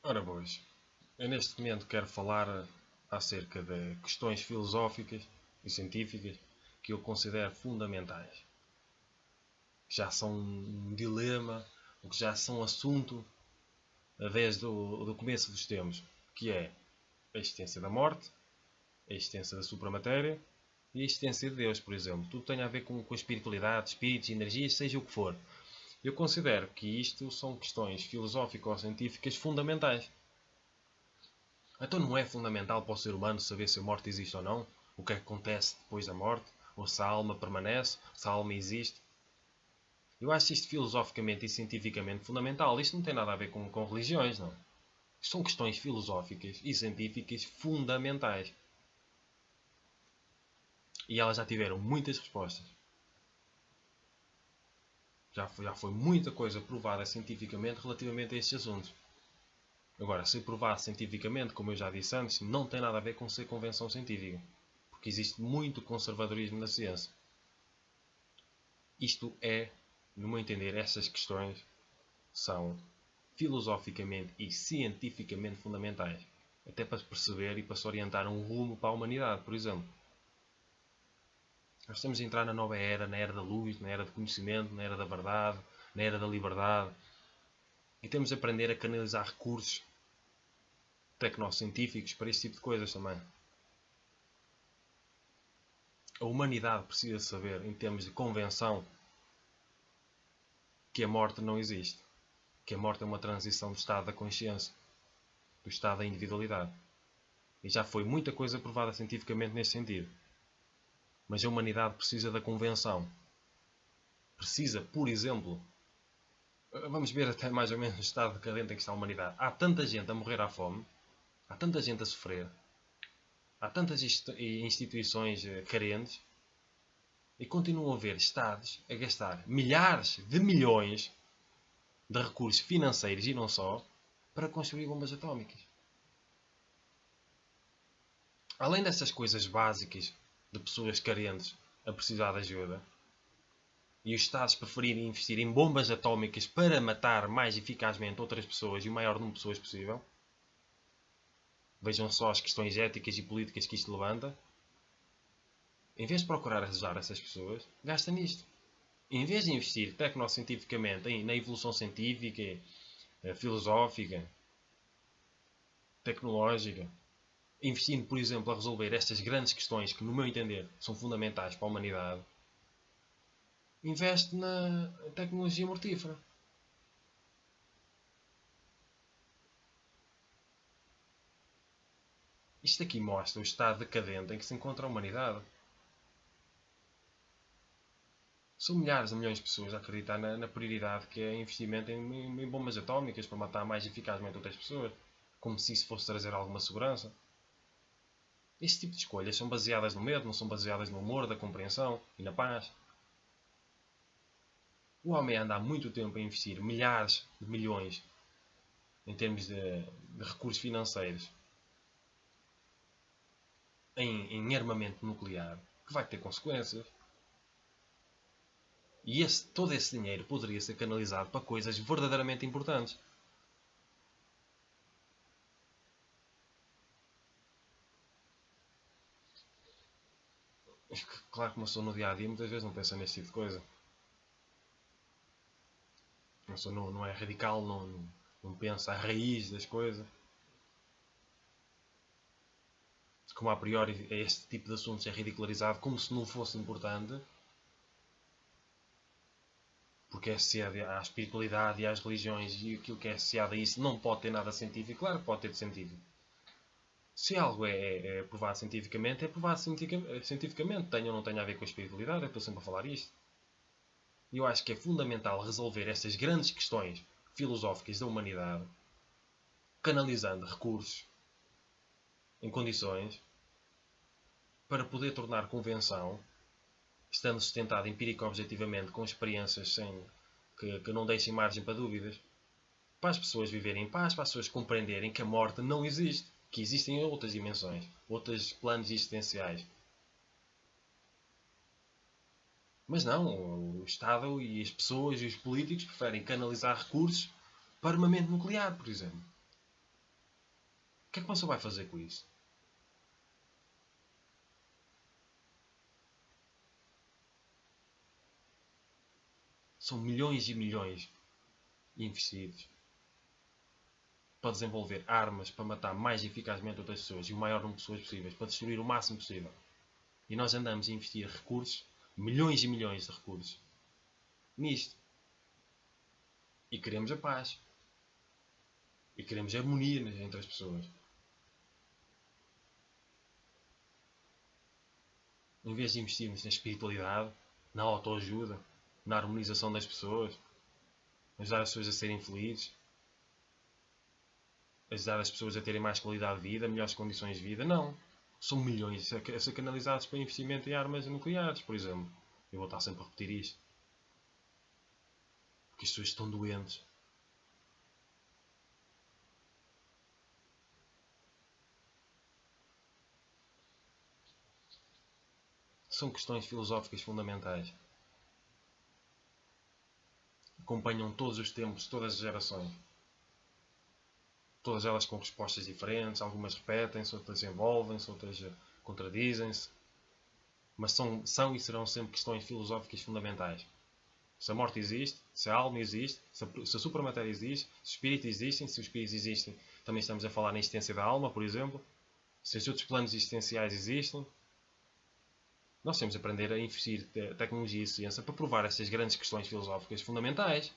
Ora boas, eu neste momento quero falar acerca de questões filosóficas e científicas que eu considero fundamentais, que já são um dilema, ou que já são assunto desde o começo dos tempos, que é a existência da morte, a existência da supramatéria e a existência de Deus, por exemplo. Tudo tem a ver com a espiritualidade, espíritos, energias, seja o que for. Eu considero que isto são questões filosófico-científicas fundamentais. Então não é fundamental para o ser humano saber se a morte existe ou não? O que é que acontece depois da morte? Ou se a alma permanece? Se a alma existe? Eu acho isto filosoficamente e cientificamente fundamental. Isto não tem nada a ver com religiões, não. Isto são questões filosóficas e científicas fundamentais. E elas já tiveram muitas respostas. Já foi muita coisa provada cientificamente relativamente a estes assuntos. Agora, ser provado cientificamente, como eu já disse antes, não tem nada a ver com ser convenção científica. Porque existe muito conservadorismo na ciência. Isto é, no meu entender, essas questões são filosoficamente e cientificamente fundamentais. Até para perceber e para se orientar um rumo para a humanidade, por exemplo. Nós estamos a entrar na nova era, na era da luz, na era do conhecimento, na era da verdade, na era da liberdade. E temos de aprender a canalizar recursos tecnocientíficos para este tipo de coisas também. A humanidade precisa saber, em termos de convenção, que a morte não existe. Que a morte é uma transição do estado da consciência, do estado da individualidade. E já foi muita coisa provada cientificamente neste sentido. Mas a humanidade precisa da convenção. Precisa, por exemplo, vamos ver até mais ou menos o estado decadente em que está a humanidade. Há tanta gente a morrer à fome, há tanta gente a sofrer, há tantas instituições carentes, e continuam a haver Estados a gastar milhares de milhões de recursos financeiros e não só para construir bombas atómicas. Além dessas coisas básicas de pessoas carentes a precisar de ajuda, e os Estados preferirem investir em bombas atómicas para matar mais eficazmente outras pessoas e o maior número de pessoas possível, vejam só as questões éticas e políticas que isto levanta. Em vez de procurar ajudar essas pessoas, gasta nisto. Em vez de investir tecnocientificamente na evolução científica, filosófica, tecnológica, investindo, por exemplo, a resolver estas grandes questões que, no meu entender, são fundamentais para a humanidade, investe na tecnologia mortífera. Isto aqui mostra o estado decadente em que se encontra a humanidade. São milhares de milhões de pessoas a acreditar na prioridade que é investimento em bombas atómicas para matar mais eficazmente outras pessoas, como se isso fosse trazer alguma segurança. Este tipo de escolhas são baseadas no medo, não são baseadas no humor, da compreensão e na paz. O homem anda há muito tempo a investir milhares de milhões em termos de recursos financeiros em armamento nuclear, que vai ter consequências. E todo esse dinheiro poderia ser canalizado para coisas verdadeiramente importantes. Claro que uma pessoa no dia a dia muitas vezes não pensa neste tipo de coisa. Uma pessoa não é radical, não pensa a raiz das coisas. Como a priori este tipo de assuntos é ridicularizado como se não fosse importante, porque é associado à espiritualidade e às religiões, e aquilo que é associado a isso não pode ter nada científico. Claro que pode ter de científico. Se algo é provado cientificamente, é provado cientificamente. Tenha ou não tenha a ver com a espiritualidade, eu estou sempre a falar isto. E eu acho que é fundamental resolver estas grandes questões filosóficas da humanidade, canalizando recursos em condições para poder tornar convenção, estando sustentado empírico-objetivamente com experiências que não deixem margem para dúvidas, para as pessoas viverem em paz, para as pessoas compreenderem que a morte não existe, que existem outras dimensões, outros planos existenciais. Mas não, o Estado e as pessoas e os políticos preferem canalizar recursos para armamento nuclear, por exemplo. que é que você vai fazer com isso? São milhões e milhões investidos para desenvolver armas para matar mais eficazmente outras pessoas e o maior número de pessoas possíveis, para destruir o máximo possível. E nós andamos a investir recursos, milhões e milhões de recursos, nisto. E queremos a paz. E queremos a harmonia entre as pessoas. Em vez de investirmos na espiritualidade, na autoajuda, na harmonização das pessoas, ajudar as pessoas a serem felizes, ajudar as pessoas a terem mais qualidade de vida, melhores condições de vida, não. São milhões a ser canalizados para investimento em armas nucleares, por exemplo. Eu vou estar sempre a repetir isto. Porque as pessoas estão doentes. São questões filosóficas fundamentais. Acompanham todos os tempos, todas as gerações. Todas elas com respostas diferentes, algumas repetem-se, outras envolvem-se, outras contradizem-se. Mas são e serão sempre questões filosóficas fundamentais. Se a morte existe, se a alma existe, se a supramatéria existe, se os espíritos existem, se os espíritos existem, também estamos a falar na existência da alma, por exemplo. Se os outros planos existenciais existem. Nós temos de aprender a investir tecnologia e ciência para provar estas grandes questões filosóficas fundamentais.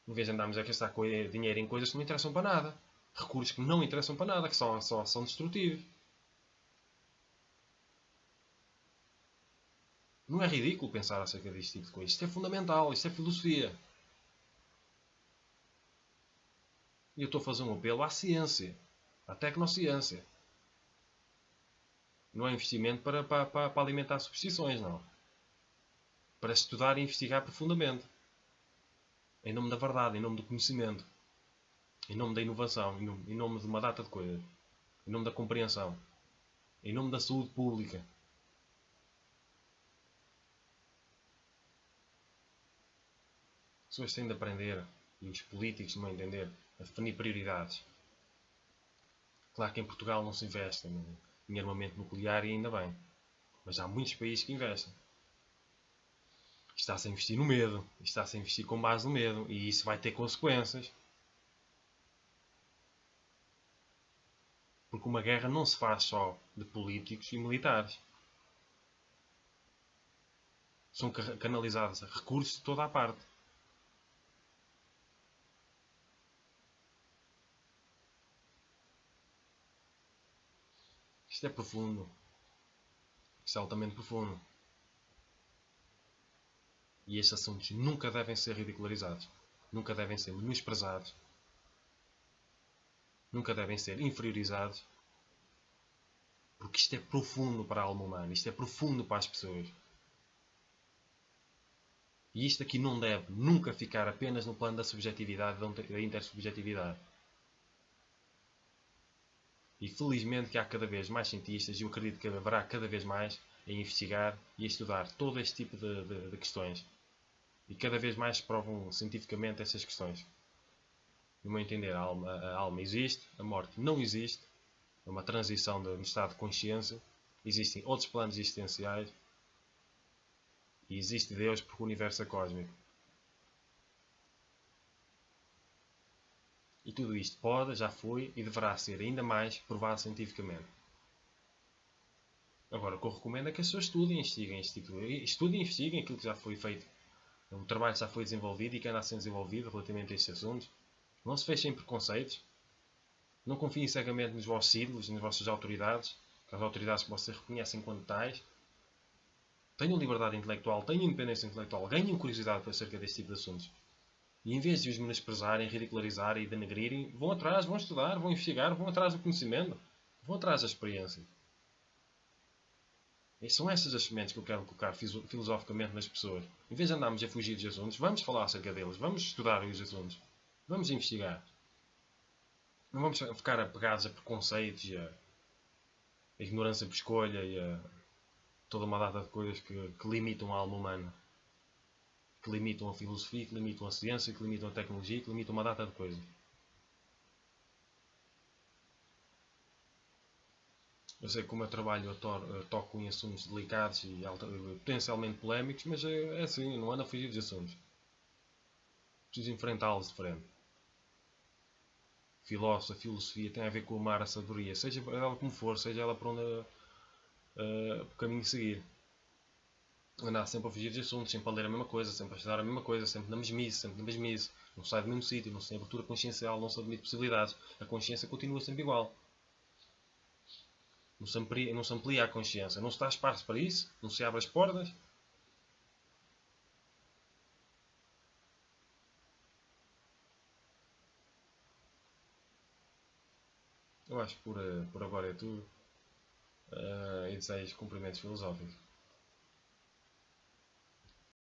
Em vez de andarmos a gastar dinheiro em coisas que não interessam para nada. Recursos que não interessam para nada, que só são destrutivos. Não é ridículo pensar acerca deste tipo de coisas. Isto é fundamental, isto é filosofia. E eu estou a fazer um apelo à ciência, à tecnociência. Não é investimento para alimentar superstições, não. Para estudar e investigar profundamente. Em nome da verdade, em nome do conhecimento. Em nome da inovação, em nome de uma data de coisas. Em nome da compreensão. Em nome da saúde pública. As pessoas têm de aprender, e os políticos não entender, a definir prioridades. Claro que em Portugal não se investe em armamento nuclear e ainda bem. Mas há muitos países que investem. Está-se a investir no medo. Está-se a investir com base no medo. E isso vai ter consequências. Porque uma guerra não se faz só de políticos e militares. São canalizados recursos de toda a parte. Isto é profundo. Isto é altamente profundo. E estes assuntos nunca devem ser ridicularizados. Nunca devem ser menosprezados. Nunca devem ser inferiorizados. Porque isto é profundo para a alma humana. Isto é profundo para as pessoas. E isto aqui não deve nunca ficar apenas no plano da subjetividade, da intersubjetividade. E felizmente que há cada vez mais cientistas, e eu acredito que haverá cada vez mais, a investigar e a estudar todo este tipo de questões. E cada vez mais provam cientificamente essas questões. No meu entender, a alma existe, a morte não existe. É uma transição no estado de consciência. Existem outros planos existenciais. E existe Deus porque o universo é cósmico. E tudo isto pode, já foi e deverá ser ainda mais provado cientificamente. Agora, o que eu recomendo é que as pessoas estudem e investiguem este tipo de... Estudem e investiguem aquilo que já foi feito. O trabalho já foi desenvolvido e que anda a ser desenvolvido relativamente a estes assuntos. Não se fechem em preconceitos. Não confiem cegamente nos vossos ídolos, nas vossas autoridades, as autoridades que vocês reconhecem enquanto tais. Tenham liberdade intelectual, tenham independência intelectual, ganhem curiosidade acerca deste tipo de assuntos. E em vez de os menosprezarem, ridicularizarem e denegrirem, vão atrás, vão estudar, vão investigar, vão atrás do conhecimento, vão atrás da experiência. E são essas as sementes que eu quero colocar filosoficamente nas pessoas. Em vez de andarmos a fugir dos assuntos, vamos falar acerca deles, vamos estudar os assuntos, vamos investigar. Não vamos ficar apegados a preconceitos e a ignorância por escolha e a toda uma data de coisas que limitam a alma humana. Que limitam a filosofia, que limitam a ciência, que limitam a tecnologia, que limitam uma data de coisas. Eu sei que, como eu trabalho, eu toco em assuntos delicados e potencialmente polémicos, mas é assim, não ando a fugir dos assuntos. Preciso enfrentá-los de frente. A filosofia tem a ver com o mar, a sabedoria, seja ela como for, seja ela para onde o caminho seguir. Andar sempre a fugir dos assuntos, sempre a ler a mesma coisa, sempre a estudar a mesma coisa, sempre na mesmice, sempre na mesmice. Não sai do mesmo sítio, não se tem abertura consciencial, não se admite possibilidades. A consciência continua sempre igual. Não se amplia a consciência. Não se dá espaço para isso, não se abre as portas. Eu acho que por agora é tudo. E desejo cumprimentos filosóficos.